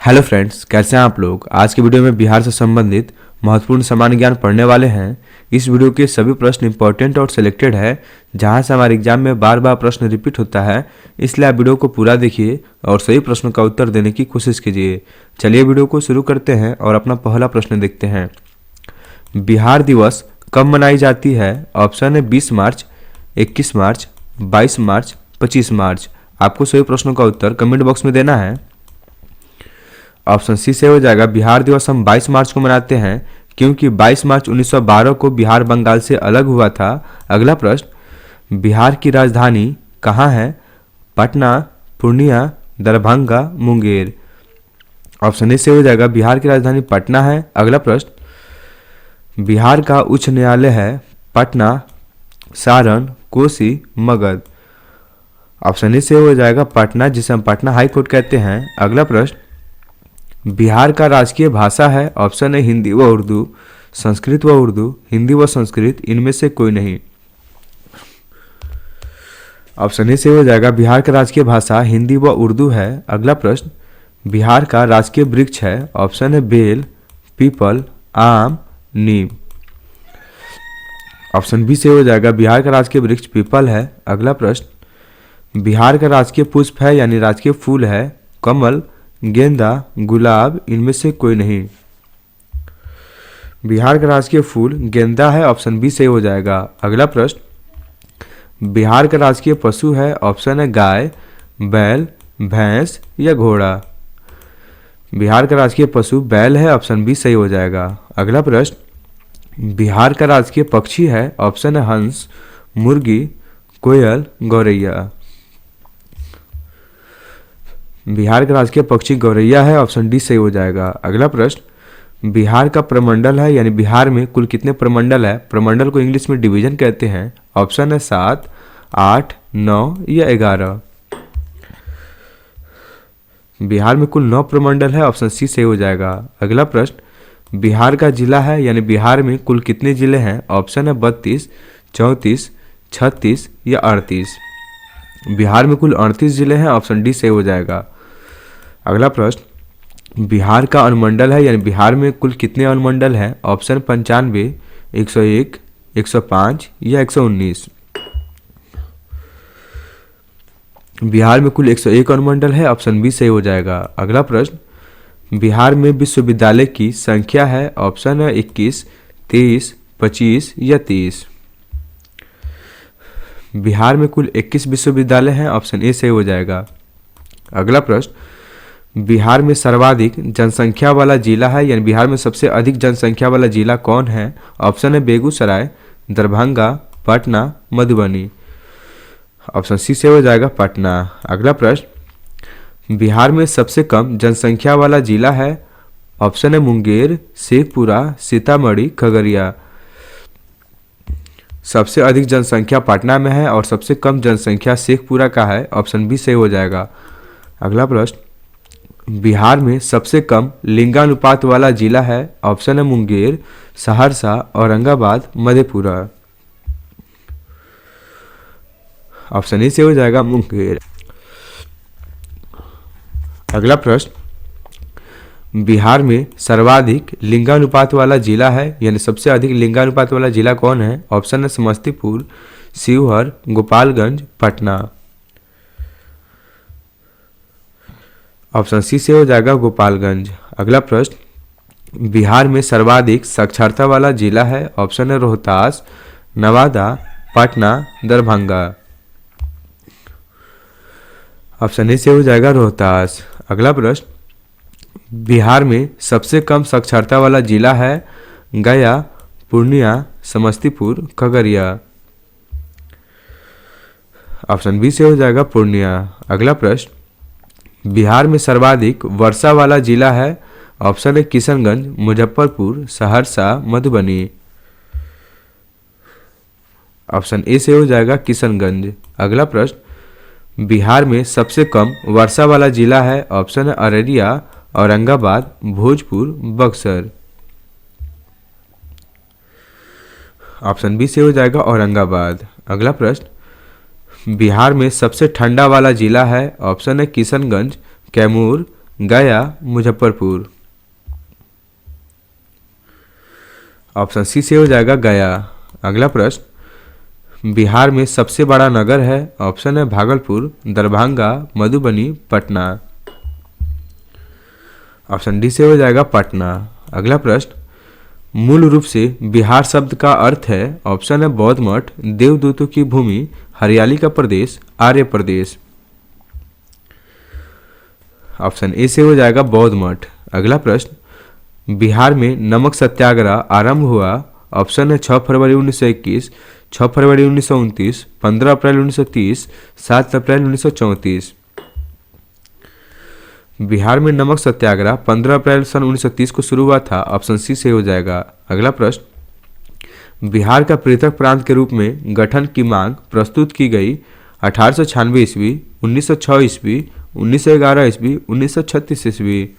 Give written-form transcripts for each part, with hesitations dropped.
Hello friends, कैसे हैं आप लोग। आज की वीडियो में बिहार से संबंधित महत्वपूर्ण सामान्य ज्ञान पढ़ने वाले हैं। इस वीडियो के सभी प्रश्न इंपॉर्टेंट और सिलेक्टेड है, जहां से हमारे एग्जाम में बार बार प्रश्न रिपीट होता है। इसलिए आप वीडियो को पूरा देखिए और सही प्रश्नों का उत्तर देने की कोशिश कीजिए। चलिए वीडियो को शुरू करते हैं और अपना पहला प्रश्न देखते हैं। बिहार दिवस कब मनाई जाती है? ऑप्शन है 20 मार्च, 21 मार्च, 22 मार्च, 25 मार्च। आपको सही प्रश्नों का उत्तर कमेंट बॉक्स में देना है। ऑप्शन सी से हो जाएगा बिहार दिवस हम 22 मार्च को मनाते हैं क्योंकि 22 मार्च 1912 को बिहार बंगाल से अलग हुआ था। अगला प्रश्न, बिहार की राजधानी कहाँ है? पटना, पूर्णिया, दरभंगा, मुंगेर। ऑप्शन ए से हो जाएगा बिहार की राजधानी पटना है। अगला प्रश्न, बिहार का उच्च न्यायालय है पटना, सारण, कोसी, मगध। ऑप्शन ए से हो जाएगा पटना, जिसे हम पटना हाई कोर्ट कहते हैं। अगला प्रश्न, बिहार का राजकीय भाषा है। ऑप्शन है हिंदी व उर्दू, संस्कृत व उर्दू, हिंदी व संस्कृत, इनमें से कोई नहीं। ऑप्शन ए से हो जाएगा बिहार का राजकीय भाषा हिंदी व उर्दू है। अगला प्रश्न, बिहार का राजकीय वृक्ष है। ऑप्शन है बेल, पीपल, आम, नीम। ऑप्शन बी से हो जाएगा बिहार का राजकीय वृक्ष पीपल है। अगला प्रश्न, बिहार का राजकीय पुष्प है यानी राजकीय फूल है कमल, गेंदा, गुलाब, इनमें से कोई नहीं। बिहार का राजकीय फूल गेंदा है। ऑप्शन बी सही हो जाएगा। अगला प्रश्न, बिहार का राजकीय पशु है। ऑप्शन है गाय, बैल, भैंस या घोड़ा। बिहार का राजकीय पशु बैल है। ऑप्शन बी सही हो जाएगा। अगला प्रश्न, बिहार का राजकीय पक्षी है। ऑप्शन है हंस, मुर्गी, कोयल, गौरैया। बिहार का राजकीय पक्षी गौरैया है। ऑप्शन डी सही हो जाएगा। अगला प्रश्न, बिहार का प्रमंडल है यानी बिहार में कुल कितने प्रमंडल है? प्रमंडल को इंग्लिश में डिवीजन कहते हैं। ऑप्शन है 7, 8, 9 या 11। बिहार में कुल 9 प्रमंडल है। ऑप्शन सी सही हो जाएगा। अगला प्रश्न, बिहार का जिला है यानी बिहार में कुल कितने जिले हैं? ऑप्शन है 32, 34, 36 या 38। बिहार में कुल 38 जिले हैं। ऑप्शन डी सही हो जाएगा। अगला प्रश्न, बिहार का अनुमंडल है यानी बिहार में कुल कितने अनुमंडल हैं? ऑप्शन 95, 101, 105 या 119। बिहार में कुल 101 अनुमंडल है। ऑप्शन बी सही हो जाएगा। अगला प्रश्न, बिहार में विश्वविद्यालय की संख्या है। ऑप्शन है 21, 23, 25 या 30। बिहार में कुल 21 विश्वविद्यालय हैं। ऑप्शन ए सही हो जाएगा। अगला प्रश्न, बिहार में सर्वाधिक जनसंख्या वाला जिला है यानी बिहार में सबसे अधिक जनसंख्या वाला जिला कौन है? ऑप्शन है बेगूसराय, दरभंगा, पटना, मधुबनी। ऑप्शन सी से हो जाएगा पटना। अगला प्रश्न, बिहार में सबसे कम जनसंख्या वाला जिला है। ऑप्शन है मुंगेर, शेखपुरा, सीतामढ़ी, खगड़िया। सबसे अधिक जनसंख्या पटना में है और सबसे कम जनसंख्या शेखपुरा का है। ऑप्शन बी सही हो जाएगा। अगला प्रश्न, बिहार में सबसे कम लिंगानुपात वाला जिला है। ऑप्शन है मुंगेर, सहरसा, औरंगाबाद, मधेपुरा। ऑप्शन ए से हो जाएगा मुंगेर। अगला प्रश्न, बिहार में सर्वाधिक लिंगानुपात वाला जिला है यानी सबसे अधिक लिंगानुपात वाला जिला कौन है? ऑप्शन है समस्तीपुर, शिवहर, गोपालगंज, पटना। ऑप्शन सी से हो जाएगा गोपालगंज। अगला प्रश्न, बिहार में सर्वाधिक साक्षरता वाला जिला है। ऑप्शन है रोहतास, नवादा, पटना, दरभंगा। ऑप्शन ए से हो जाएगा रोहतास। अगला प्रश्न, बिहार में सबसे कम साक्षरता वाला जिला है। गया, पूर्णिया, समस्तीपुर, खगड़िया। ऑप्शन बी से हो जाएगा पूर्णिया। अगला प्रश्न, बिहार में सर्वाधिक वर्षा वाला जिला है। ऑप्शन है किशनगंज, मुजफ्फरपुर, सहरसा, मधुबनी। ऑप्शन ए से हो जाएगा किशनगंज। अगला प्रश्न, बिहार में सबसे कम वर्षा वाला जिला है। ऑप्शन है अररिया, औरंगाबाद, भोजपुर, बक्सर। ऑप्शन बी से हो जाएगा औरंगाबाद। अगला प्रश्न, बिहार में सबसे ठंडा वाला जिला है। ऑप्शन है किशनगंज, कैमूर, गया, मुजफ्फरपुर। ऑप्शन सी से हो जाएगा गया। अगला प्रश्न, बिहार में सबसे बड़ा नगर है। ऑप्शन है भागलपुर, दरभंगा, मधुबनी, पटना। ऑप्शन डी से हो जाएगा पटना। अगला प्रश्न, मूल रूप से बिहार शब्द का अर्थ है। ऑप्शन है बौद्ध मठ, देवदूतों की भूमि, हरियाली का प्रदेश, आर्य प्रदेश। ऑप्शन ए से हो जाएगा बौद्ध मठ। अगला प्रश्न, बिहार में नमक सत्याग्रह आरंभ हुआ। ऑप्शन है 6 फरवरी 1921, 6 फरवरी 1929, 15 अप्रैल 1930, 7 अप्रैल 1934। बिहार में नमक सत्याग्रह 15 अप्रैल सन 1930 को शुरू हुआ था। ऑप्शन सी से हो जाएगा। अगला प्रश्न, बिहार का पृथक प्रांत के रूप में गठन की मांग प्रस्तुत की गई। 1896 ईस्वी, 1906 ईस्वी, 1911 ईस्वी, 1936 ईस्वी।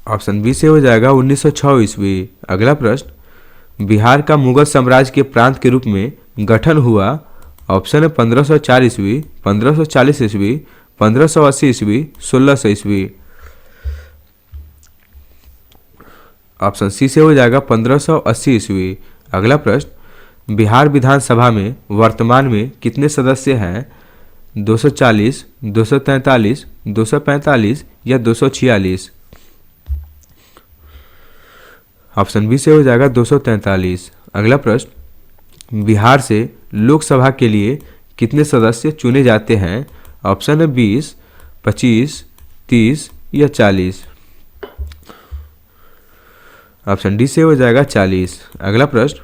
ऑप्शन बी से हो जाएगा 1906 ईस्वी। अगला प्रश्न, बिहार का मुगल साम्राज्य के प्रांत के रूप में गठन हुआ। ऑप्शन है 1504 ईस्वी, 1540 ईस्वी, 1580 ईस्वी, 1600 ईस्वी। ऑप्शन सी से हो जाएगा 1580 ईस्वी। अगला प्रश्न, बिहार विधानसभा में वर्तमान में कितने सदस्य हैं। 240, 243, 245 या 246। ऑप्शन बी से हो जाएगा 243। अगला प्रश्न, बिहार से लोकसभा के लिए कितने सदस्य चुने जाते हैं। ऑप्शन है 20, 25, 30 या 40। ऑप्शन डी से हो जाएगा 40। अगला प्रश्न,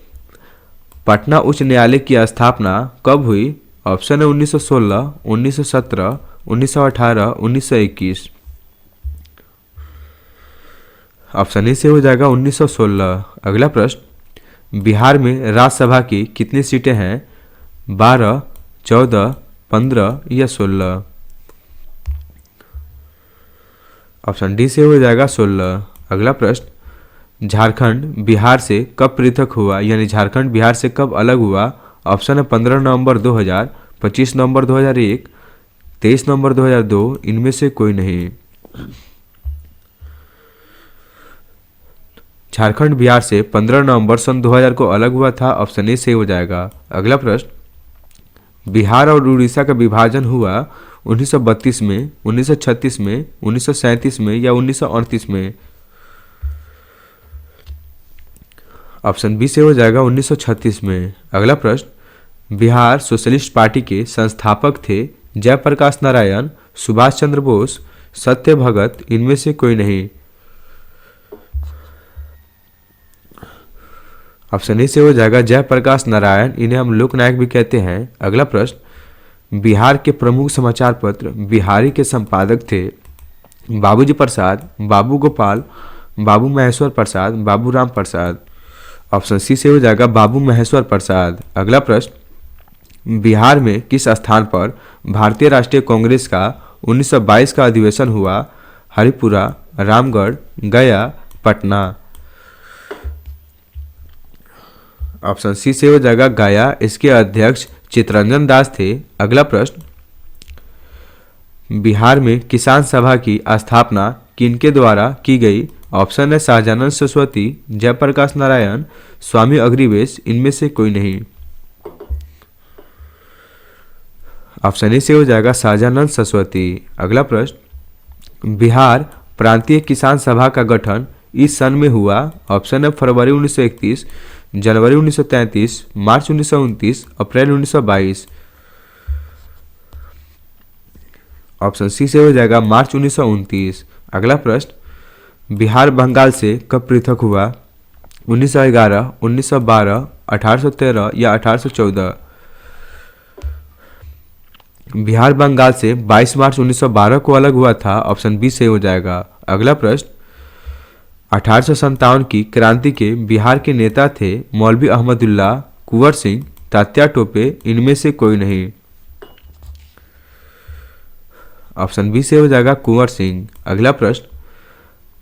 पटना उच्च न्यायालय की स्थापना कब हुई। ऑप्शन है 1916, 1917, 1918, 1921। ऑप्शन ए से हो जाएगा 1916। अगला प्रश्न, बिहार में राज्यसभा की कितनी सीटें हैं। 12, 14, 15 या 16। ऑप्शन डी से हो जाएगा 16। अगला प्रश्न, झारखंड बिहार से कब पृथक हुआ, यानी झारखंड बिहार से कब अलग हुआ। ऑप्शन है 15 नवंबर 2000, 25 नवंबर 2001, 23 नवंबर 2002, इनमें से कोई नहीं। झारखंड बिहार से 15 नवंबर सन 2000 को अलग हुआ था। ऑप्शन ए से हो जाएगा। अगला प्रश्न, बिहार और उड़ीसा का विभाजन हुआ 1932 में, 1936 में, 1937 में या 1938 में। ऑप्शन बी से हो जाएगा 1936 में। अगला प्रश्न, बिहार सोशलिस्ट पार्टी के संस्थापक थे। जयप्रकाश नारायण, सुभाष चंद्र बोस, सत्य भगत, इनमें से कोई नहीं। ऑप्शन ए से हो जाएगा जयप्रकाश नारायण, इन्हें हम लोकनायक भी कहते हैं। अगला प्रश्न, बिहार के प्रमुख समाचार पत्र बिहारी के संपादक थे। बाबूजी प्रसाद, बाबू गोपाल, बाबू महेश्वर प्रसाद, बाबू राम प्रसाद। ऑप्शन सी से हो जाएगा बाबू महेश्वर प्रसाद। अगला प्रश्न, बिहार में किस स्थान पर भारतीय राष्ट्रीय कांग्रेस का 1922 का अधिवेशन हुआ। हरिपुरा, रामगढ़, गया, पटना। ऑप्शन सी से हो जाएगा गया, इसके अध्यक्ष चित्तरंजन दास थे। अगला प्रश्न, बिहार में किसान सभा की स्थापना किनके द्वारा की गई। ऑप्शन है शाहजानंद सरस्वती, जयप्रकाश नारायण, स्वामी अग्निवेश, इनमें से कोई नहीं। ऑप्शन ए से हो जाएगा शाहजानंद सरस्वती। अगला प्रश्न, बिहार प्रांतीय किसान सभा का गठन इस सन में हुआ। ऑप्शन है फरवरी 1931, जनवरी 1933, मार्च 1929, अप्रैल 1922। ऑप्शन सी से हो जाएगा मार्च 1929। अगला प्रश्न, बिहार बंगाल से कब पृथक हुआ। 1911, 1912, 1813 या 1814। बिहार बंगाल से 22 मार्च 1912 को अलग हुआ था। ऑप्शन बी से हो जाएगा। अगला प्रश्न, 1857 की क्रांति के बिहार के नेता थे मौलवी अहमदुल्ला, कुंवर सिंह, तात्या टोपे, इनमें से कोई नहीं। ऑप्शन बी से हो जाएगा कुंवर सिंह। अगला प्रश्न,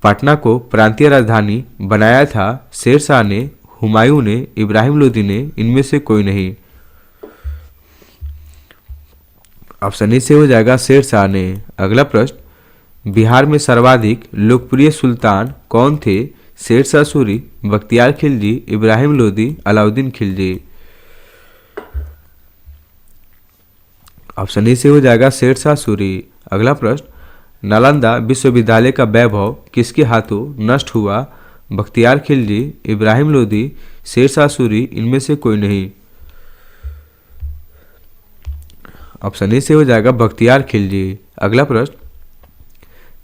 पटना को प्रांतीय राजधानी बनाया था शेर शाह ने, हुमायूं ने, इब्राहिम लोदी ने, इनमें से कोई नहीं। ऑप्शन ए से हो जाएगा शेरशाह ने। अगला प्रश्न, बिहार में सर्वाधिक लोकप्रिय सुल्तान कौन थे? शेरशाह सूरी, बख्तियार खिलजी, इब्राहिम लोदी, अलाउद्दीन खिलजी। ऑप्शन ए से हो जाएगा शेरशाह सूरी। अगला प्रश्न, नालंदा विश्वविद्यालय का वैभव किसके हाथों नष्ट हुआ? बख्तियार खिलजी, इब्राहिम लोदी, शेरशाह सूरी, इनमें से कोई नहीं। ऑप्शन ए से हो जाएगा बख्तियार खिलजी। अगला प्रश्न,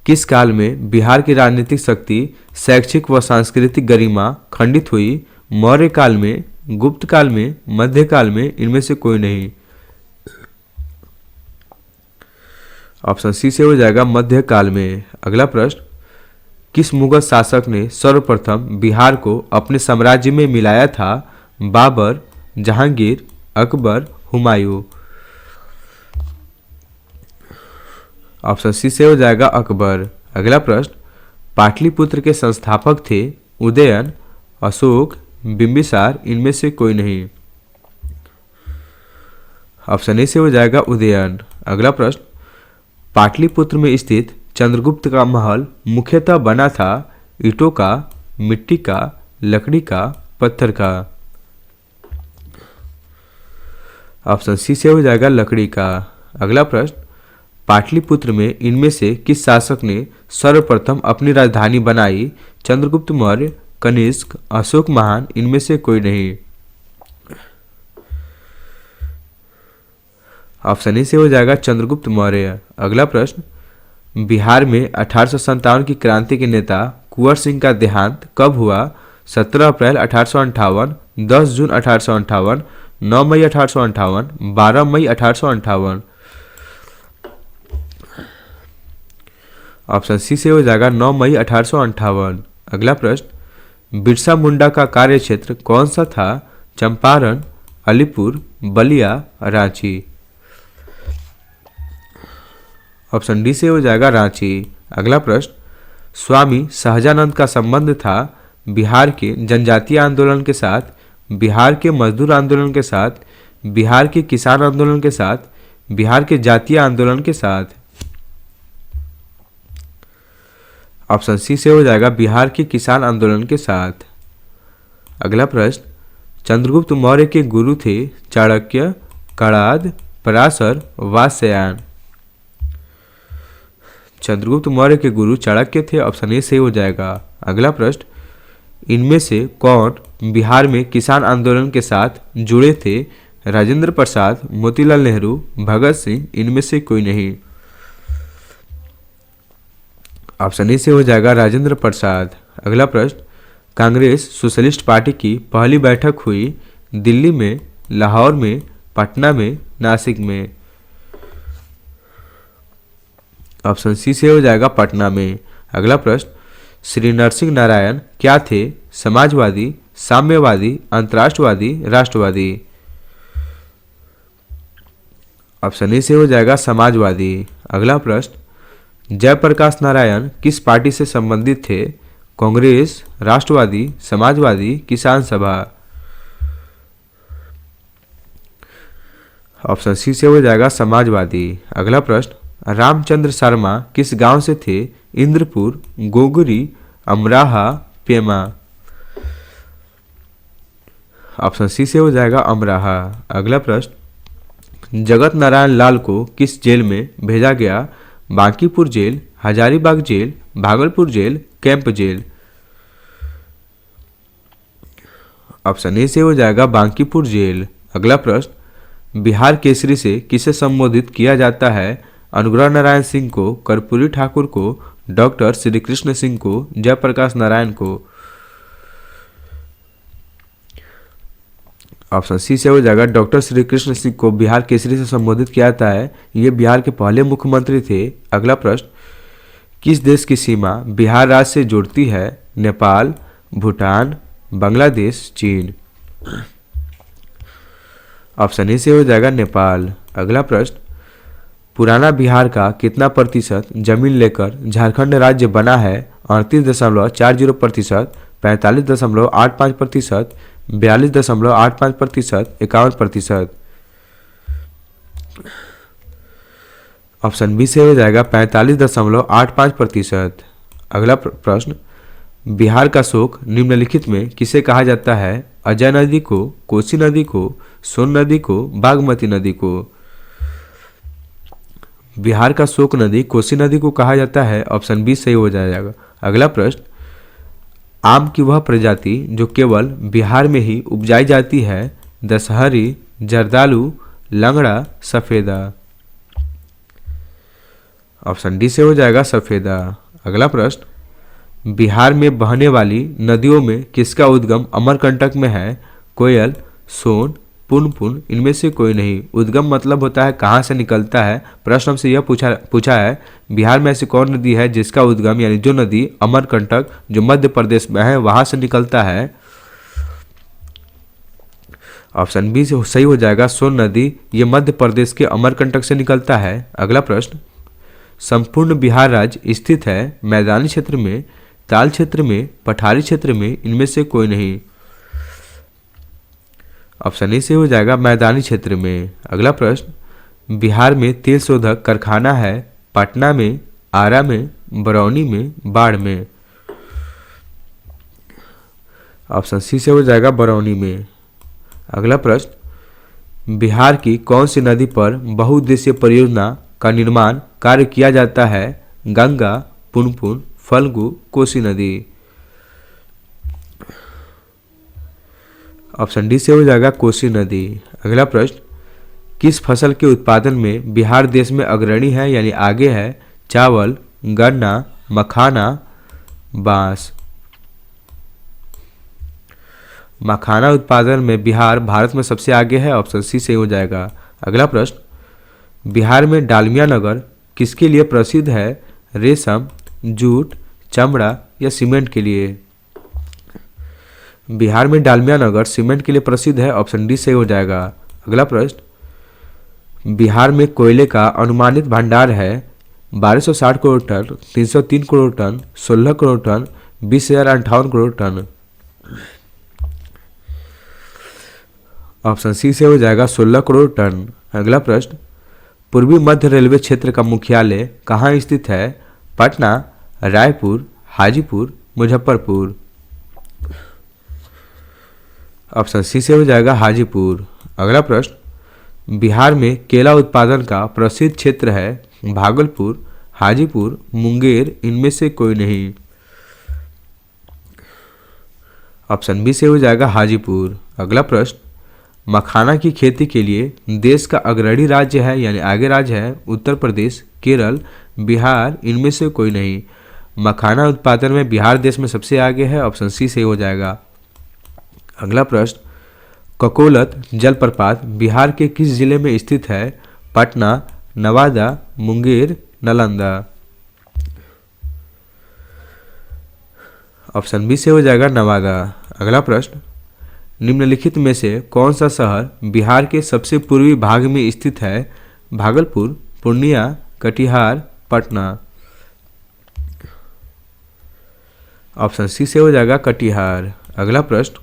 किस काल में बिहार की राजनीतिक शक्ति, शैक्षिक व सांस्कृतिक गरिमा खंडित हुई? मौर्य काल में, गुप्त काल में, मध्यकाल में, इनमें से कोई नहीं। ऑप्शन सी से हो जाएगा मध्यकाल में। अगला प्रश्न, किस मुगल शासक ने सर्वप्रथम बिहार को अपने साम्राज्य में मिलाया था? बाबर, जहांगीर, अकबर, हुमायूं। ऑप्शन सी से हो जाएगा अकबर। अगला प्रश्न, पाटलिपुत्र के संस्थापक थे? उदयन, अशोक, बिंबिसार, इनमें से कोई नहीं। ऑप्शन ए से हो जाएगा उदयन। अगला प्रश्न, पाटलिपुत्र में स्थित चंद्रगुप्त का महल मुख्यतः बना था ईंटों का, मिट्टी का, लकड़ी का, पत्थर का। ऑप्शन सी से हो जाएगा लकड़ी का। अगला प्रश्न, पाटलिपुत्र में इनमें से किस शासक ने सर्वप्रथम अपनी राजधानी बनाई? चंद्रगुप्त मौर्य, कनिष्क, अशोक महान, इनमें से कोई नहीं। ऑप्शन ए से हो जाएगा चंद्रगुप्त मौर्य। अगला प्रश्न, बिहार में 1857 की क्रांति के नेता कुंवर सिंह का देहांत कब हुआ? 17 अप्रैल 1858, 10 जून 1858, 9 मई 1858, 12 मई 1858। ऑप्शन सी से हो जाएगा 9 मई 1858। अगला प्रश्न, बिरसा मुंडा का कार्य क्षेत्र कौन सा था? चंपारण, अलीपुर, बलिया, रांची। ऑप्शन डी से हो जाएगा रांची। अगला प्रश्न, स्वामी सहजानंद का संबंध था बिहार के जनजातीय आंदोलन के साथ, बिहार के मजदूर आंदोलन के साथ, बिहार के किसान आंदोलन के साथ, बिहार के जातीय आंदोलन के साथ। ऑप्शन सी से हो जाएगा बिहार के किसान आंदोलन के साथ। अगला प्रश्न, चंद्रगुप्त मौर्य के गुरु थे चाणक्य, कणाद, पराशर, वात्स्यायन। चंद्रगुप्त मौर्य के गुरु चाणक्य थे। ऑप्शन ए से हो जाएगा। अगला प्रश्न, इनमें से कौन बिहार में किसान आंदोलन के साथ जुड़े थे? राजेंद्र प्रसाद, मोतीलाल नेहरू, भगत सिंह, इनमें से कोई नहीं। ऑप्शन ए से हो जाएगा राजेंद्र प्रसाद। अगला प्रश्न, कांग्रेस सोशलिस्ट पार्टी की पहली बैठक हुई दिल्ली में, लाहौर में, पटना में, नासिक में। ऑप्शन सी से हो जाएगा पटना में। अगला प्रश्न, श्री नरसिंह नारायण क्या थे? समाजवादी, साम्यवादी, अंतर्राष्ट्रवादी, राष्ट्रवादी। ऑप्शन ए से हो जाएगा समाजवादी। अगला प्रश्न, जयप्रकाश नारायण किस पार्टी से संबंधित थे? कांग्रेस, राष्ट्रवादी, समाजवादी, किसान सभा। ऑप्शन सी से हो जाएगा समाजवादी। अगला प्रश्न, रामचंद्र शर्मा किस गांव से थे? इंद्रपुर, गोगरी, अमराहा, पेमा। ऑप्शन सी से हो जाएगा अमराहा। अगला प्रश्न, जगत नारायण लाल को किस जेल में भेजा गया? बांकीपुर जेल, हजारीबाग जेल, भागलपुर जेल, कैंप जेल। ऑप्शन ए से हो जाएगा बांकीपुर जेल। अगला प्रश्न, बिहार केसरी से किसे संबोधित किया जाता है? अनुग्रह नारायण सिंह को, कर्पूरी ठाकुर को, डॉक्टर श्री कृष्ण सिंह को, जयप्रकाश नारायण को। ऑप्शन सी से हो जाएगा डॉक्टर श्री कृष्ण सिंह को बिहार केसरी से संबोधित किया जाता है। ये बिहार के पहले मुख्यमंत्री थे। अगला प्रश्न, किस देश की सीमा बिहार राज्य से जोड़ती है? नेपाल, भूटान, बांग्लादेश, चीन। ऑप्शन ए से हो जाएगा नेपाल। अगला प्रश्न, पुराना बिहार का कितना प्रतिशत जमीन लेकर झारखंड राज्य बना है? 38.40%, 45.85%, 42.85%, 51%। ऑप्शन बी से हो जाएगा 45.85%। अगला प्रश्न, बिहार का शोक निम्नलिखित में किसे कहा जाता है? अजय नदी को, कोसी नदी को, सोन नदी को, बागमती नदी को। बिहार का शोक नदी कोसी नदी को कहा जाता है। ऑप्शन बी सही हो जाएगा। अगला प्रश्न, आम की वह प्रजाति जो केवल बिहार में ही उपजाई जाती है? दशहरी, जर्दालू, लंगड़ा, सफेदा। ऑप्शन डी से हो जाएगा सफेदा। अगला प्रश्न, बिहार में बहने वाली नदियों में किसका उद्गम अमरकंटक में है? कोयल, सोन, पुनपुन, इनमें से कोई नहीं। उद्गम मतलब होता है कहाँ से निकलता है। प्रश्न हमसे यह पूछा है बिहार में ऐसी कौन नदी है जिसका उद्गम यानी जो नदी अमरकंटक जो मध्य प्रदेश में है वहां से निकलता है? ऑप्शन बी से सही हो जाएगा सोन नदी, ये मध्य प्रदेश के अमरकंटक से निकलता है। अगला प्रश्न, संपूर्ण बिहार राज्य स्थित है मैदानी क्षेत्र में, ताल क्षेत्र में, पठारी क्षेत्र में, इनमें से कोई नहीं। ऑप्शन ए से हो जाएगा मैदानी क्षेत्र में। अगला प्रश्न, बिहार में तेल शोधक कारखाना है? पटना में, आरा में, बरौनी में, बाढ़ में। ऑप्शन सी से हो जाएगा बरौनी में। अगला प्रश्न, बिहार की कौन सी नदी पर बहुउद्देशीय परियोजना का निर्माण कार्य किया जाता है? गंगा, पुनपुन, फल्गु, कोसी नदी। ऑप्शन डी से हो जाएगा कोसी नदी। अगला प्रश्न, किस फसल के उत्पादन में बिहार देश में अग्रणी है यानी आगे है? चावल, गन्ना, मखाना, बांस। मखाना उत्पादन में बिहार भारत में सबसे आगे है। ऑप्शन सी से हो जाएगा। अगला प्रश्न, बिहार में डालमिया नगर किसके लिए प्रसिद्ध है? रेशम, जूट, चमड़ा या सीमेंट के लिए। बिहार में डालमिया नगर सीमेंट के लिए प्रसिद्ध है। ऑप्शन डी से हो जाएगा। अगला प्रश्न, बिहार में कोयले का अनुमानित भंडार है? 1260 crore ton, 303 crore ton, 16 crore ton, 20,058 crore ton. Option C से हो जाएगा 16 करोड़ टन। अगला प्रश्न, पूर्वी मध्य रेलवे क्षेत्र का मुख्यालय कहाँ स्थित है? पटना, रायपुर, हाजीपुर, मुजफ्फरपुर। ऑप्शन सी से हो जाएगा हाजीपुर। अगला प्रश्न, बिहार में केला उत्पादन का प्रसिद्ध क्षेत्र है? भागलपुर, हाजीपुर, मुंगेर, इनमें से कोई नहीं। ऑप्शन बी से हो जाएगा हाजीपुर। अगला प्रश्न, मखाना की खेती के लिए देश का अग्रणी राज्य है यानी आगे राज्य है? उत्तर प्रदेश, केरल, बिहार, इनमें से कोई नहीं। मखाना उत्पादन में बिहार देश में सबसे आगे है। ऑप्शन सी से हो जाएगा। अगला प्रश्न, ककोलत जलप्रपात बिहार के किस जिले में स्थित है? पटना, नवादा, मुंगेर, नालंदा। ऑप्शन बी से हो जाएगा नवादा। अगला प्रश्न, निम्नलिखित में से कौन सा शहर बिहार के सबसे पूर्वी भाग में स्थित है? भागलपुर, पूर्णिया, कटिहार, पटना। ऑप्शन सी से हो जाएगा कटिहार। अगला प्रश्न,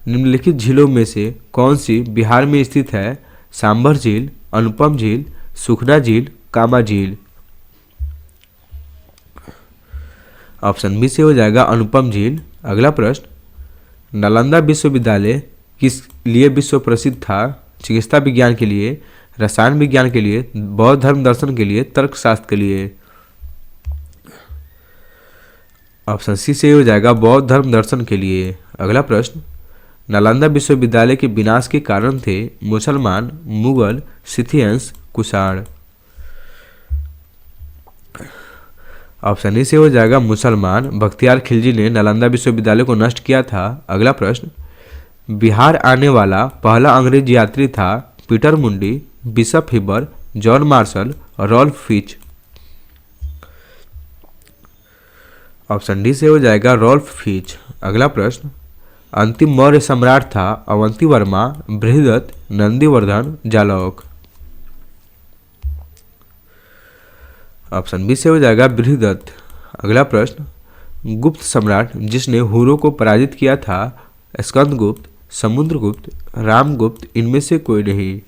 निम्नलिखित झीलों में से कौन सी बिहार में स्थित है? सांभर झील, अनुपम झील, सुखना झील, कामा झील। ऑप्शन बी से हो जाएगा अनुपम झील। अगला प्रश्न, नालंदा विश्वविद्यालय किस लिए विश्व प्रसिद्ध था? चिकित्सा विज्ञान के लिए, रसायन विज्ञान के लिए, बौद्ध धर्म दर्शन के लिए, तर्कशास्त्र के लिए। ऑप्शन सी से हो जाएगा बौद्ध धर्म दर्शन के लिए। अगला प्रश्न, नालंदा विश्वविद्यालय के विनाश के कारण थे? मुसलमान, Mughal, Scythians, Kushan. Option A से हो जाएगा मुसलमान। बख्तियार खिलजी ने नालंदा विश्वविद्यालय को नष्ट किया था। अगला प्रश्न, बिहार आने वाला पहला अंग्रेज यात्री था? Peter Mundy, bishop Heber, John Marshall, Ralph Fitch. Option D से हो जाएगा रॉल्फ फिच। अगला प्रश्न, अंतिम मौर्य सम्राट था? अवंती वर्मा, बृहदत्त, नंदीवर्धन, जालौक। ऑप्शन बी से हो जाएगा बृहदत्त। अगला प्रश्न, गुप्त सम्राट जिसने हुरों को पराजित किया था? स्कंदगुप्त, समुद्रगुप्त, रामगुप्त, इनमें से कोई नहीं।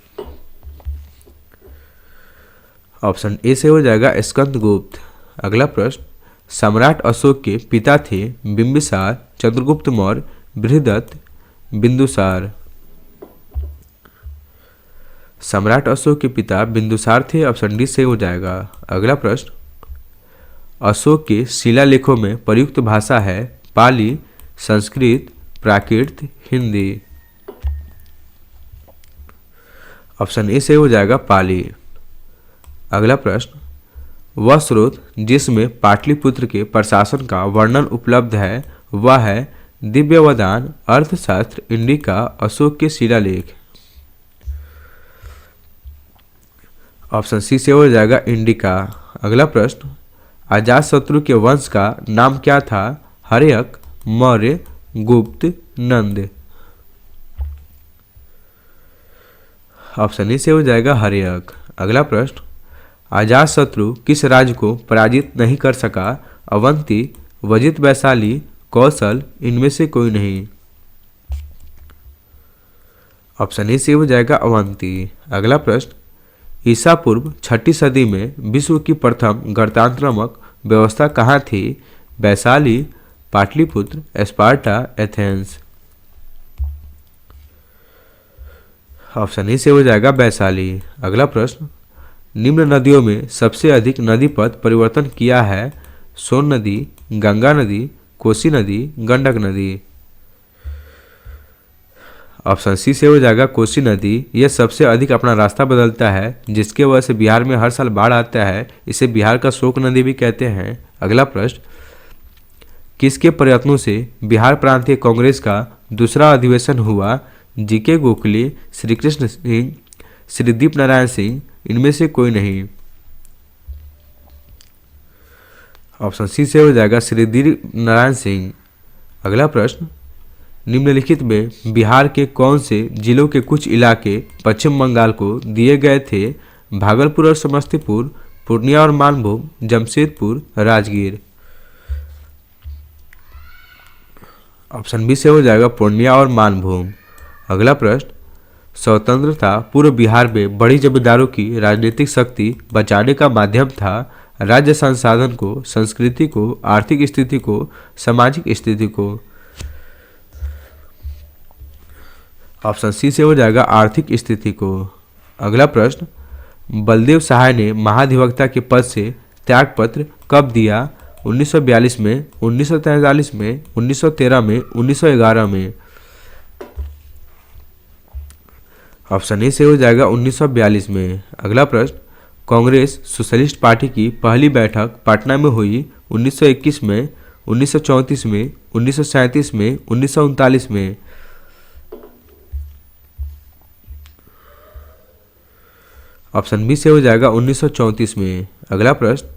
ऑप्शन ए से हो जाएगा स्कंदगुप्त। अगला प्रश्न, सम्राट अशोक के पिता थे बिंबिसार, चंद्रगुप्त मौर्य, बृहदत्त, बिंदुसार। सम्राट अशोक के पिता बिंदुसार थे, ऑप्शन डी से हो जाएगा। अगला प्रश्न, अशोक के शिलालेखों में प्रयुक्त भाषा है पाली, संस्कृत, प्राकृत, हिंदी। ऑप्शन ए से हो जाएगा पाली। अगला प्रश्न, वह स्रोत जिसमें पाटलिपुत्र के प्रशासन का वर्णन उपलब्ध है वह है दिव्यवदान, अर्थशास्त्र, इंडिका, अशोक के शिलालेख। ऑप्शन सी से हो जाएगा इंडिका। अगला प्रश्न, अजातशत्रु के वंश का नाम क्या था? हर्यक, मौर्य, गुप्त, नंद। ऑप्शन ए से हो जाएगा हर्यक। अगला प्रश्न, अजातशत्रु किस राज्य को पराजित नहीं कर सका? अवंती, वजित वैशाली, कौशल, इनमें से कोई नहीं। ऑप्शन ए से हो जाएगा अवंती। अगला प्रश्न, ईसा पूर्व 6ठी सदी में विश्व की प्रथम गणतंत्रात्मक व्यवस्था कहाँ थी? Vaishali, Pataliputra, Sparta, Athens. Option A से हो जाएगा वैशाली। अगला प्रश्न, निम्न नदियों में सबसे अधिक नदी पथ परिवर्तन किया है? सोन नदी, गंगा नदी, कोसी नदी, गंडक नदी। ऑप्शन सी से हो जाएगा कोसी नदी। यह सबसे अधिक अपना रास्ता बदलता है जिसके वजह से बिहार में हर साल बाढ़ आता है। इसे बिहार का शोक नदी भी कहते हैं। अगला प्रश्न, किसके प्रयत्नों से बिहार प्रांतीय कांग्रेस का दूसरा अधिवेशन हुआ? जीके गोखले, श्री कृष्ण सिंह, श्री दीप नारायण सिंह, इनमें से कोई नहीं। ऑप्शन सी से हो जाएगा श्री दीप नारायण सिंह। अगला प्रश्न, निम्नलिखित में बिहार के कौन से जिलों के कुछ इलाके पश्चिम बंगाल को दिए गए थे? भागलपुर और समस्तीपुर, पूर्णिया और मानभूम, जमशेदपुर, राजगीर। ऑप्शन बी से हो जाएगा पूर्णिया और मानभूम। अगला प्रश्न, स्वतंत्रता पूर्व बिहार में बड़ी जमींदारों की राजनीतिक शक्ति बचाने का माध्यम था? राज्य संसाधन को, संस्कृति को, आर्थिक स्थिति को, सामाजिक स्थिति को। ऑप्शन सी से हो जाएगा आर्थिक स्थिति को। अगला प्रश्न, बलदेव सहाय ने महाधिवक्ता के पद से त्यागपत्र कब दिया? 1942 में, 1943 में, 1913 में, 1911 में। ऑप्शन ए से हो जाएगा 1942 में। अगला प्रश्न, कांग्रेस सोशलिस्ट पार्टी की पहली बैठक पटना में हुई 1921 में, 1934 में, 1937 में, 1939 में। ऑप्शन बी से हो जाएगा 1934 में। अगला प्रश्न,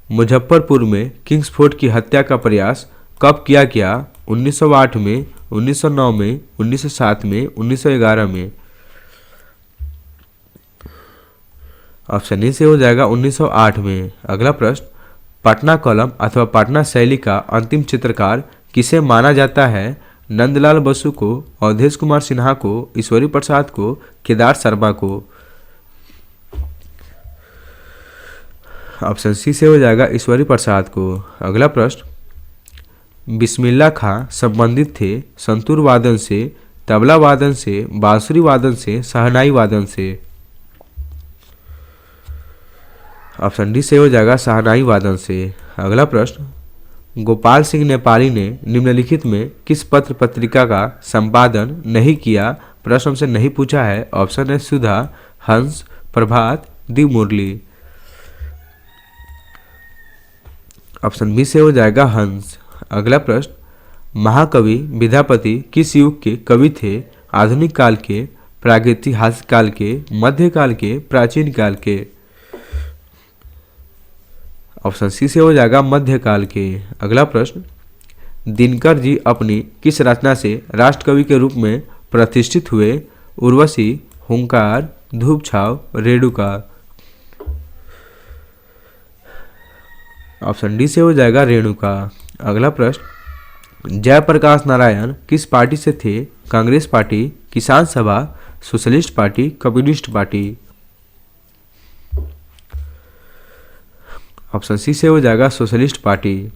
मुजफ्फरपुर में किंग्स फोर्ट की हत्या का प्रयास कब किया गया? 1908 में, 1909 में, 1907 में, 1911 में। ऑप्शन ए से हो जाएगा 1908 में। अगला प्रश्न, पटना कॉलम अथवा पटना शैली का अंतिम चित्रकार किसे माना जाता है? नंदलाल बसु को, अवधेश कुमार सिन्हा को, ईश्वरी प्रसाद को, केदार शर्मा को। ऑप्शन सी से हो जाएगा ईश्वरी प्रसाद को। अगला प्रश्न, बिस्मिल्लाह खां संबंधित थे संतूर वादन से, तबला वादन से, बांसुरी वादन से, शहनाई वादन से। ऑप्शन डी से हो जाएगा शहनाई वादन से। अगला प्रश्न, गोपाल सिंह नेपाली ने निम्नलिखित में किस पत्र पत्रिका का संपादन नहीं किया? प्रश्न से नहीं पूछा है। ऑप्शन है सुधा, हंस, प्रभात, दिव मुरली। ऑप्शन बी से हो जाएगा हंस। अगला प्रश्न, महाकवि विद्यापति किस युग के कवि थे? आधुनिक काल के, प्रागैतिहासिक काल के, मध्यकाल के, प्राचीन काल के। ऑप्शन सी से हो जाएगा मध्यकाल के। अगला प्रश्न, दिनकर जी अपनी किस रचना से राष्ट्रकवि के रूप में प्रतिष्ठित हुए? उर्वशी, हुंकार, धूप छाव, रेणुका। ऑप्शन डी से हो जाएगा रेणुका। अगला प्रश्न, जयप्रकाश नारायण किस पार्टी से थे? Congress party, Kisan Sabha, socialist party, communist party. Option C से हो जाएगा सोशलिस्ट पार्टी।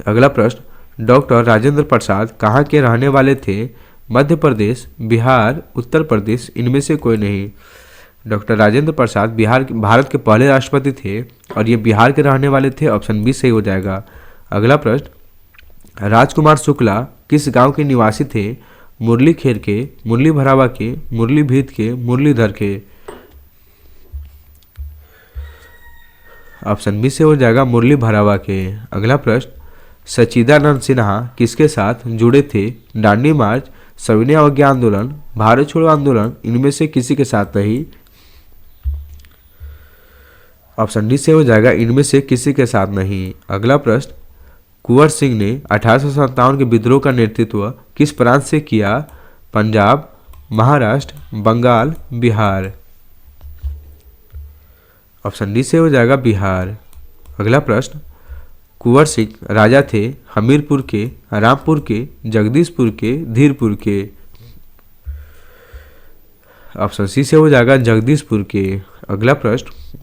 अगला प्रश्न, डॉक्टर राजेंद्र प्रसाद कहाँ के रहने वाले थे? मध्य प्रदेश, बिहार, उत्तर प्रदेश, इनमें से कोई नहीं। डॉक्टर राजेंद्र प्रसाद भारत के पहले राष्ट्रपति थे और ये बिहार के रहने वाले थे। ऑप्शन बी सही हो जाएगा। अगला प्रश्न, राजकुमार शुक्ला किस गांव के निवासी थे? मुरली खेर के, मुरली भरावा के, मुरली भीत के, मुरलीधर के। ऑप्शन बी से हो जाएगा मुरली भरावा के। अगला प्रश्न, सच्चिदानंद सिन्हा किसके साथ जुड़े थे? दांडी मार्च, सविनय अवज्ञा आंदोलन, भारत छोड़ो आंदोलन, इनमें से किसी के साथ नहीं। ऑप्शन डी से हो जाएगा इनमें से किसी के साथ नहीं। अगला प्रश्न, कुंवर सिंह ने 1857 के विद्रोह का नेतृत्व किस प्रांत से किया? पंजाब, महाराष्ट्र, बंगाल, बिहार। ऑप्शन डी से हो जाएगा बिहार। अगला प्रश्न, कुंवर सिंह राजा थे हमीरपुर के, रामपुर के, जगदीशपुर के, धीरपुर के। ऑप्शन सी से हो जाएगा जगदीशपुर के। अगला प्रश्न,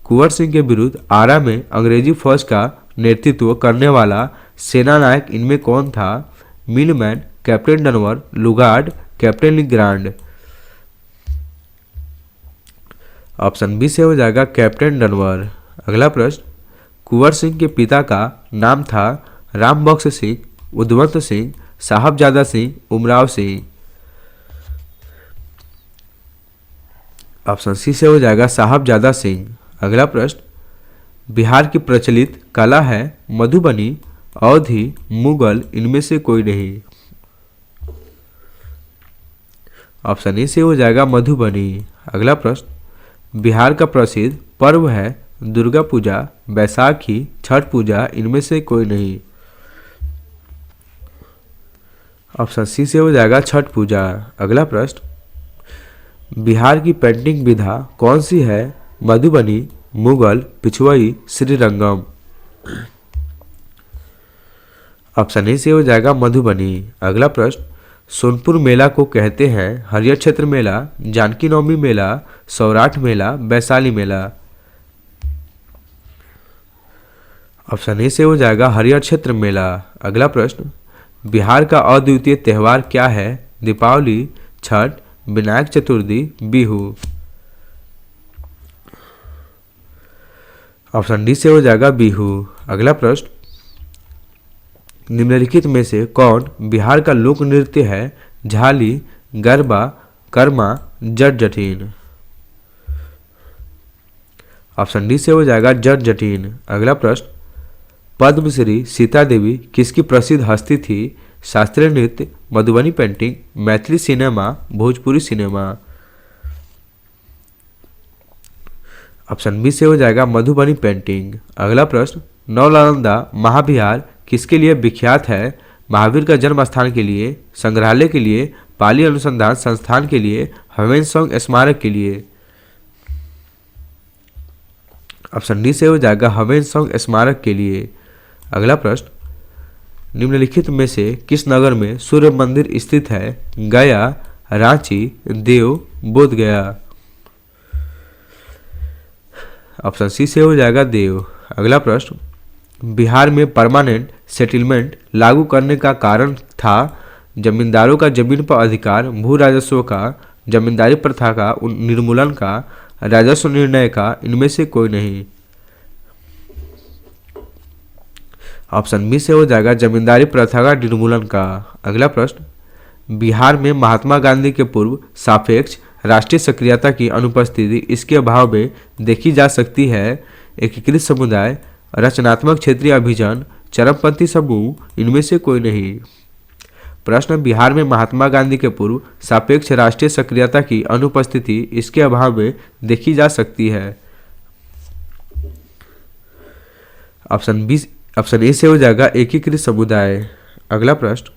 कुंवर सिंह के विरुद्ध आरा में अंग्रेजी फौज का नेतृत्व करने वाला सेना नायक इनमें कौन था? Milman, captain Dunbar, Lugard, captain Legrand. Option B से हो जाएगा कैप्टन डनवर। अगला प्रश्न, कुंवर सिंह के पिता का नाम था रामबख्श सिंह, उद्वंत सिंह, साहबजादा सिंह, उमराव सिंह। ऑप्शन सी से हो जाएगा साहबजादा सिंह। अगला प्रश्न, बिहार की प्रचलित कला है मधुबनी, अवधी, मुगल, इनमें से कोई नहीं। ऑप्शन ए से हो जाएगा मधुबनी। अगला प्रश्न, बिहार का प्रसिद्ध पर्व है दुर्गा पूजा, बैसाखी, छठ पूजा, इनमें से कोई नहीं। ऑप्शन सी से हो जाएगा छठ पूजा। अगला प्रश्न, बिहार की पेंटिंग विधा कौन सी है? मधुबनी, मुगल, पिछुआई, श्रीरंगम। ऑप्शन ए से हो जाएगा मधुबनी। अगला प्रश्न, सोनपुर मेला को कहते हैं हरियर क्षेत्र मेला, जानकी नवमी मेला, सौराठ मेला, वैशाली मेला। ऑप्शन ए से हो जाएगा हरियर क्षेत्र मेला। अगला प्रश्न, बिहार का अद्वितीय त्यौहार क्या है? दीपावली, छठ, विनायक चतुर्थी, बिहू। ऑप्शन डी से हो जाएगा बिहू। अगला प्रश्न, निम्नलिखित में से कौन बिहार का लोक नृत्य है? झाली, गरबा, कर्मा, जट जटीन। ऑप्शन डी से हो जाएगा जट जटीन। अगला प्रश्न, पद्मश्री सीता देवी किसकी प्रसिद्ध हस्ती थी? शास्त्रीय नृत्य, Madhubani painting, Maithili cinema, Bhojpuri cinema. Option B से हो जाएगा मधुबनी पेंटिंग। अगला प्रश्न, नौलंदा महाविहार किसके लिए विख्यात है? महावीर का जन्म स्थान के लिए, संग्रहालय के लिए, पाली अनुसंधान संस्थान के लिए, हवेनसोंग स्मारक के लिए। ऑप्शन डी से हो जाएगा हवेनसोंग स्मारक के लिए। अगला प्रश्न, निम्नलिखित में से किस नगर में सूर्य मंदिर स्थित है? गया, रांची, देव, बोधगया। ऑप्शन सी से हो जाएगा देव। अगला प्रश्न, बिहार में परमानेंट सेटलमेंट लागू करने का कारण था? जमींदारों का जमीन पर अधिकार, भू राजस्व का, जमींदारी प्रथा का निर्मूलन का, राजस्व निर्णय का, इनमें से कोई नहीं। ऑप्शन बी से हो जाएगा जमींदारी प्रथा का निर्मूलन का। अगला प्रश्न, बिहार में महात्मा गांधी के पूर्व सापेक्ष राष्ट्रीय सक्रियता की अनुपस्थिति इसके अभाव में देखी जा सकती है? एकीकृत समुदाय, रचनात्मक क्षेत्रीय अभियान, चरमपंथी समूह, इनमें से कोई नहीं। प्रश्न, बिहार में महात्मा गांधी के पूर्व सापेक्ष राष्ट्रीय सक्रियता की अनुपस्थिति इसके अभाव में देखी जा सकती है। ऑप्शन ए से हो जाएगा एकीकृत समुदाय। अगला प्रश्न,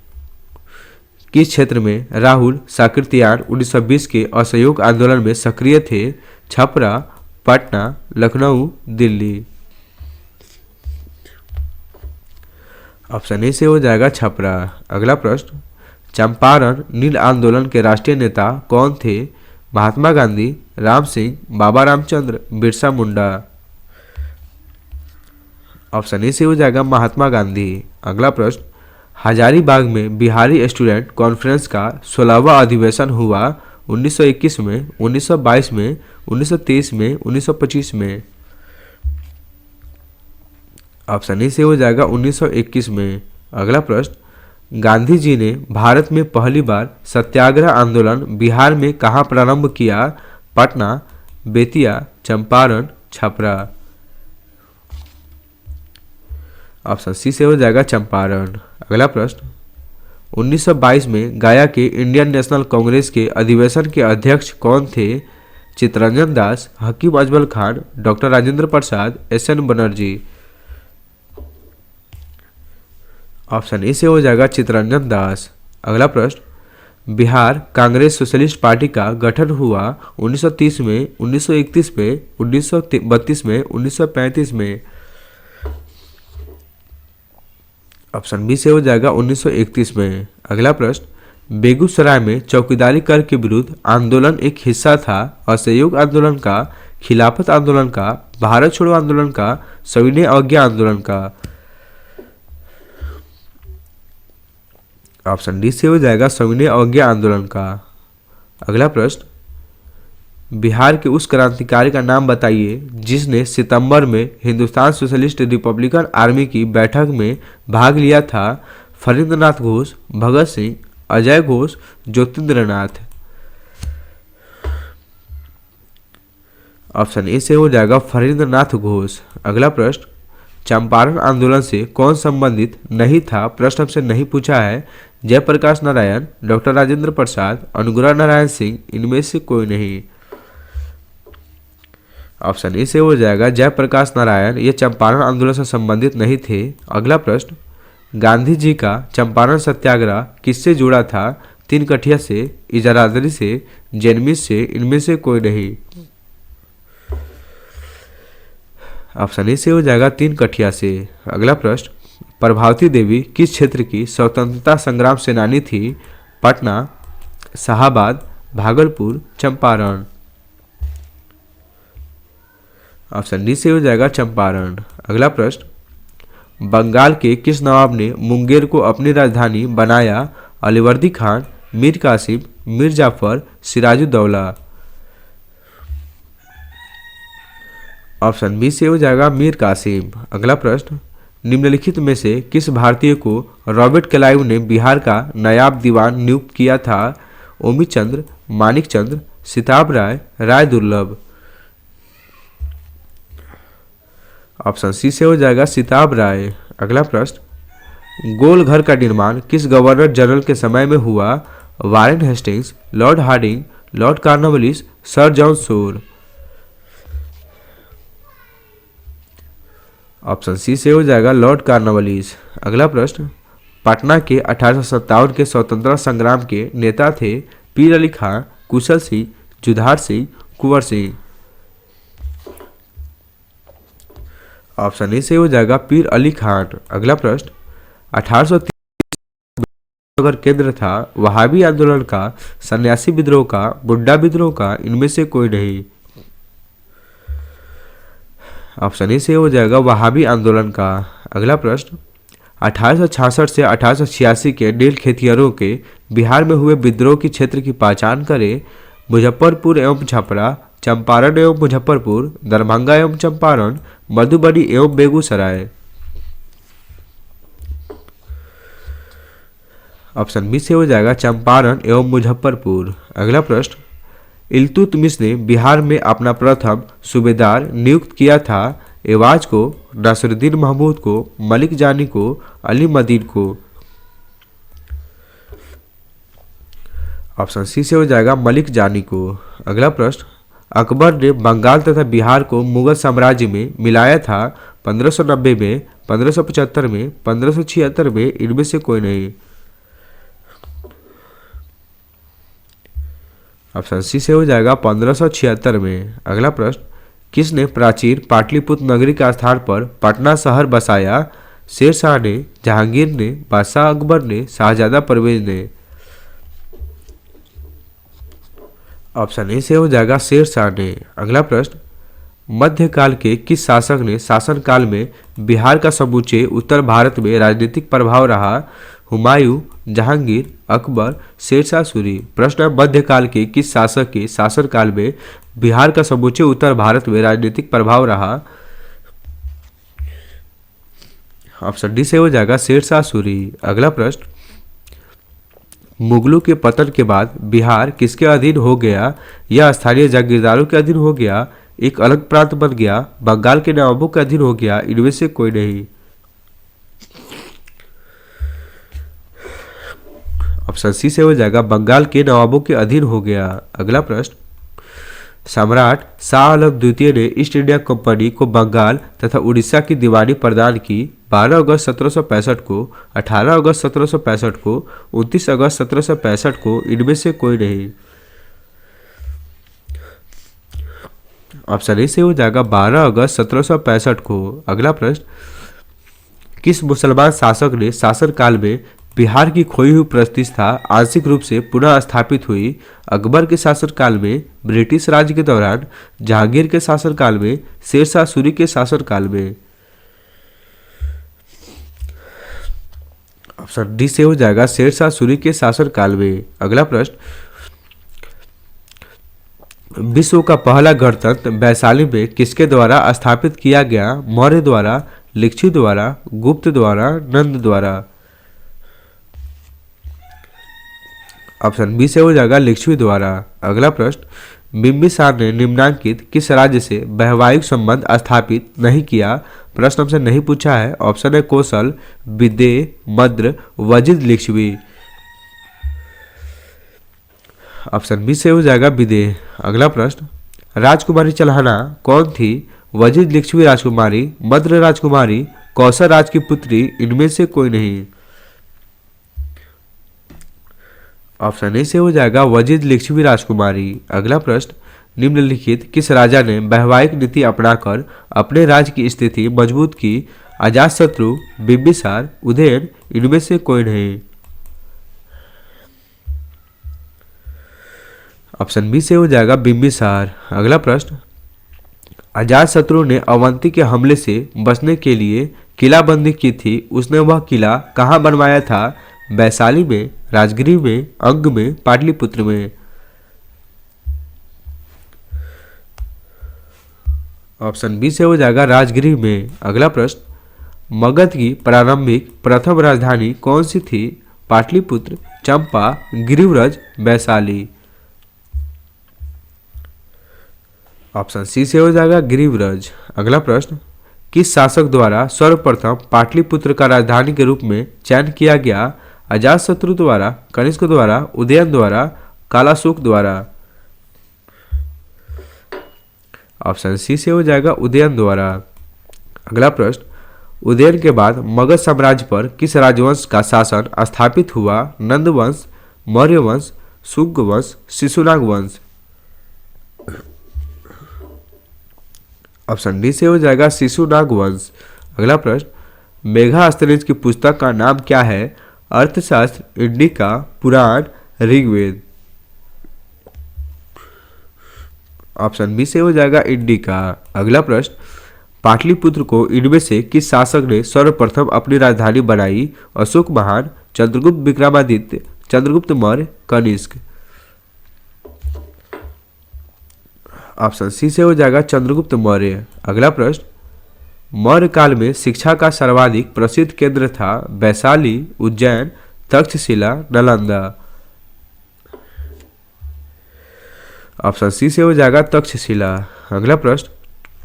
किस क्षेत्र में राहुल साकृत्यायन 1920 के असहयोग आंदोलन में सक्रिय थे? छपरा, पटना, लखनऊ, दिल्ली। ऑप्शन ए से हो जाएगा छपरा। अगला प्रश्न, चंपारण नील आंदोलन के राष्ट्रीय नेता कौन थे? महात्मा गांधी, राम सिंह, बाबा रामचंद्र, बिरसा मुंडा। ऑप्शन ए से हो जाएगा महात्मा गांधी। अगला प्रश्न, हजारीबाग में बिहारी स्टूडेंट कॉन्फ्रेंस का 16वां अधिवेशन हुआ 1921 में, 1922 में, 1923 में, 1925 में। ऑप्शन ए से हो जाएगा 1921 में। अगला प्रश्न, गांधी जी ने भारत में पहली बार सत्याग्रह आंदोलन बिहार में कहाँ प्रारंभ किया? पटना, बेतिया, चंपारण, छपरा। ऑप्शन सी से हो जाएगा चंपारण। अगला प्रश्न, 1922 में गया के इंडियन नेशनल कांग्रेस के अधिवेशन के अध्यक्ष कौन थे? Chittaranjan Das, Hakim Ajmal Khan, doctor Rajendra Prasad, S N. Banerjee. Option A से हो जाएगा चित्तरंजन दास। अगला प्रश्न, बिहार कांग्रेस सोशलिस्ट पार्टी का गठन हुआ 1930 में, 1931 में, 1932 में, 1935 में। ऑप्शन बी से हो जाएगा 1931 में। अगला प्रश्न, बेगूसराय में चौकीदारी कर के विरुद्ध आंदोलन एक हिस्सा था असहयोग आंदोलन का, खिलाफत आंदोलन का, भारत छोड़ो आंदोलन का, सविनय अवज्ञा आंदोलन का। ऑप्शन डी से हो जाएगा सविनय अवज्ञा आंदोलन का। अगला प्रश्न, बिहार के उस क्रांतिकारी का नाम बताइए जिसने सितंबर में हिंदुस्तान सोशलिस्ट रिपब्लिकन आर्मी की बैठक में भाग लिया था? फरींद्रनाथ घोष, भगत सिंह, अजय घोष, ज्योतिन्द्रनाथ। ऑप्शन ए से हो जाएगा फरींद्रनाथ घोष। अगला प्रश्न, चंपारण आंदोलन से कौन संबंधित नहीं था? प्रश्न हमसे नहीं पूछा है। जयप्रकाश नारायण, डॉक्टर राजेंद्र प्रसाद, अनुग्रह नारायण सिंह, इनमें से कोई नहीं। ऑप्शन ए से हो जाएगा जयप्रकाश नारायण, ये चंपारण आंदोलन से संबंधित नहीं थे। अगला प्रश्न, गांधी जी का चंपारण सत्याग्रह किससे जुड़ा था? तीन कठिया से, इजरादरी से, जैनमिस से, इनमें से कोई नहीं। ऑप्शन ए से हो जाएगा तीन कठिया से। अगला प्रश्न, प्रभावती देवी किस क्षेत्र की स्वतंत्रता संग्राम सेनानी थी? पटना, शाहाबाद, भागलपुर, चंपारण। ऑप्शन डी से हो जाएगा चंपारण। अगला प्रश्न, बंगाल के किस नवाब ने मुंगेर को अपनी राजधानी बनाया? अलीवर्दी खान, मीर कासिम, मीर जाफर, सिराजुद्दौला। ऑप्शन बी से हो जाएगा मीर कासिम। अगला प्रश्न, निम्नलिखित में से किस भारतीय को रॉबर्ट क्लाइव ने बिहार का नायाब दीवान नियुक्त किया था? ओमी चंद्र, मानिक चंद्र, सिताब राय, राय दुर्लभ। ऑप्शन सी से हो जाएगा सिताब राय। अगला प्रश्न, गोल घर का निर्माण किस गवर्नर जनरल के समय में हुआ? Warren Hastings, Lord Hardinge, Lord Cornwallis, Sir John Shore. Option C से हो जाएगा लॉर्ड कॉर्नवालिस। अगला प्रश्न, पटना के 1857 के स्वतंत्रता संग्राम के नेता थे? पीर अली खां, कुशल सिंह, जुधार सिंह, कुंवर सिंह। ऑप्शन ए से हो जाएगा पीर अली खान। अगला प्रश्न, 1830 अगर केंद्र था वहाबी आंदोलन का, सन्यासी विद्रोह का, बुड्ढा विद्रोह का, इनमें से कोई नहीं। ऑप्शन ए से हो जाएगा वहाबी आंदोलन का। अगला प्रश्न, 1866 से 1886 के नील खेतिहरों के बिहार में हुए विद्रोह की क्षेत्र की पहचान करें? मुजफ्फरपुर एवं छपरा, चंपारण एवं मुजफ्फरपुर, दरभंगा एवं चंपारण, मधुबनी एवं बेगूसराय। ऑप्शन बी से हो जाएगा चंपारण एवं मुजफ्फरपुर। अगला प्रश्न, इल्तुतमिश ने बिहार में अपना प्रथम सूबेदार नियुक्त किया था? एवाज को, नासिरुद्दीन महमूद को, मलिक जानी को, अली मदीन को। ऑप्शन सी से हो जाएगा मलिक जानी को। अगला प्रश्न, अकबर ने बंगाल तथा बिहार को मुगल साम्राज्य में मिलाया था? 1590 में, 1575 में, 1576 में, इनमें से कोई नहीं। ऑप्शन सी से हो जाएगा 1576 में। अगला प्रश्न, किसने प्राचीन पाटलिपुत्र नगरी के स्थान पर पटना शहर बसाया? शेरशाह ने, जहांगीर ने, बादशाह अकबर ने, शाहजादा परवेज ने। ऑप्शन ए से हो जाएगा शेरशाह ने। अगला प्रश्न, मध्यकाल के किस शासक ने शासनकाल में बिहार का समूचे उत्तर भारत में राजनीतिक प्रभाव रहा? हुमायूं, जहांगीर, अकबर, शेरशाह सूरी। प्रश्न है, मध्यकाल के किस शासक के शासनकाल में बिहार का समूचे उत्तर भारत में राजनीतिक प्रभाव रहा? ऑप्शन डी से हो जाएगा शेरशाह सूरी। अगला प्रश्न, मुगलों के पतन के बाद बिहार किसके अधीन हो गया? यह स्थानीय जागीरदारों के अधीन हो गया, एक अलग प्रांत बन गया, बंगाल के नवाबों के अधीन हो गया, इनमें से कोई नहीं। ऑप्शन सी से हो जाएगा बंगाल के नवाबों के अधीन हो गया। अगला प्रश्न, सम्राट शाह आलम द्वितीय ने ईस्ट इंडिया कंपनी को बंगाल तथा उड़ीसा की दीवानी प्रदान की 12 अगस्त 1765 को, 18 अगस्त 1765 को, 29 अगस्त 1765 को, इनमें से कोई नहीं। ऑप्शन ए से हो जाएगा 12 अगस्त 1765 को। अगला प्रश्न, किस मुसलमान शासक ने शासनकाल में बिहार की खोई हुई प्रतिष्ठा आंशिक रूप से पुनः स्थापित हुई? अकबर के शासनकाल में, ब्रिटिश राज के दौरान, जहांगीर के शासनकाल में, शेरशाह सूरी के शासनकाल में। ऑप्शन डी से हो जाएगा शेरशाह सूरी के शासनकाल में। अगला प्रश्न, विश्व का पहला गणतंत्र वैशाली में किसके द्वारा स्थापित किया गया? मौर्य द्वारा, लिच्छवी द्वारा, गुप्त द्वारा, नंद द्वारा। ऑप्शन बी से हो जाएगा लिच्छवी द्वारा। अगला प्रश्न, बिंबिसार ने निम्नांकित किस राज्य से वैवाहिक संबंध स्थापित नहीं किया? प्रश्न हमसे नहीं पूछा है। ऑप्शन है कौशल, विदेह, मद्र, वजिद, लिच्छवी। ऑप्शन बी से हो जाएगा विदेह। अगला प्रश्न, राजकुमारी चल्हाना कौन थी? वजिद लिच्छवी राजकुमारी, मद्र राजकुमारी, कौशल राज की पुत्री, इनमें से कोई नहीं। ऑप्शन ए से हो जाएगा वजिद लिच्छवी राजकुमारी। अगला प्रश्न, निम्नलिखित किस राजा ने वैवाहिक नीति अपनाकर अपने राज्य की स्थिति मजबूत की? अजातशत्रु, बिंबिसार, उदयन, इनमें से कोई नहीं। ऑप्शन बी से हो जाएगा बिंबिसार। अगला प्रश्न, अजातशत्रु ने अवंती के हमले से बचने के लिए किलाबंदी की थी, उसने वह किला कहाँ बनवाया था? वैशाली में, राजगीर में, अंग में, पाटलिपुत्र में। ऑप्शन बी से हो जाएगा राजगीर में। अगला प्रश्न, मगध की प्रारंभिक प्रथम राजधानी कौन सी थी? पाटलिपुत्र, चंपा, गिरिव्रज, वैशाली। ऑप्शन सी से हो जाएगा गिरिव्रज। अगला प्रश्न, किस शासक द्वारा सर्वप्रथम पाटलिपुत्र का राजधानी के रूप में चयन किया गया? अजातशत्रु द्वारा, कनिष्क द्वारा, उदयन द्वारा, कालाशोक द्वारा। ऑप्शन सी से हो जाएगा उदयन द्वारा। अगला प्रश्न, उदयन के बाद मगध साम्राज्य पर किस राजवंश का शासन स्थापित हुआ? नंद वंश, मौर्य वंश, शुंग वंश, शिशुनाग वंश। ऑप्शन डी से हो जाएगा शिशुनाग वंश। अगला प्रश्न, मेघास्तनीज की पुस्तक का नाम क्या है? अर्थशास्त्र, इंडिका, पुराण, ऋग्वेद। ऑप्शन बी से हो जाएगा इंडिका। अगला प्रश्न, पाटलिपुत्र को इनमें से किस शासक ने सर्वप्रथम अपनी राजधानी बनाई? अशोक महान, चंद्रगुप्त विक्रमादित्य, चंद्रगुप्त मौर्य, कनिष्क। ऑप्शन सी से हो जाएगा चंद्रगुप्त मौर्य। अगला प्रश्न, मौर्य काल में शिक्षा का सर्वाधिक प्रसिद्ध केंद्र था? वैशाली, उज्जैन, तक्षशिला, नालंदा। ऑप्शन सी से हो जाएगा तक्षशिला। अगला प्रश्न,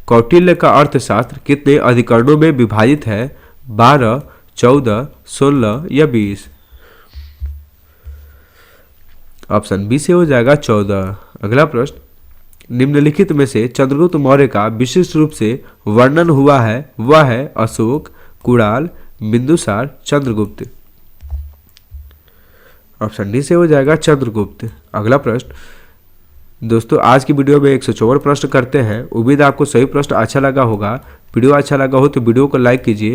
कौटिल्य का अर्थशास्त्र कितने अधिकरणों में विभाजित है? 12, 14, 16 या 20। ऑप्शन बी से हो जाएगा 14। अगला प्रश्न, निम्नलिखित में से चंद्रगुप्त मौर्य का विशिष्ट रूप से वर्णन हुआ है, वह है अशोक, कुणाल, बिंदुसार, चंद्रगुप्त। ऑप्शन डी से हो जाएगा चंद्रगुप्त। अगला प्रश्न, दोस्तों आज की वीडियो में 154 प्रश्न करते हैं। उम्मीद है आपको सही प्रश्न अच्छा लगा होगा। वीडियो अच्छा लगा हो तो वीडियो को लाइक कीजिए।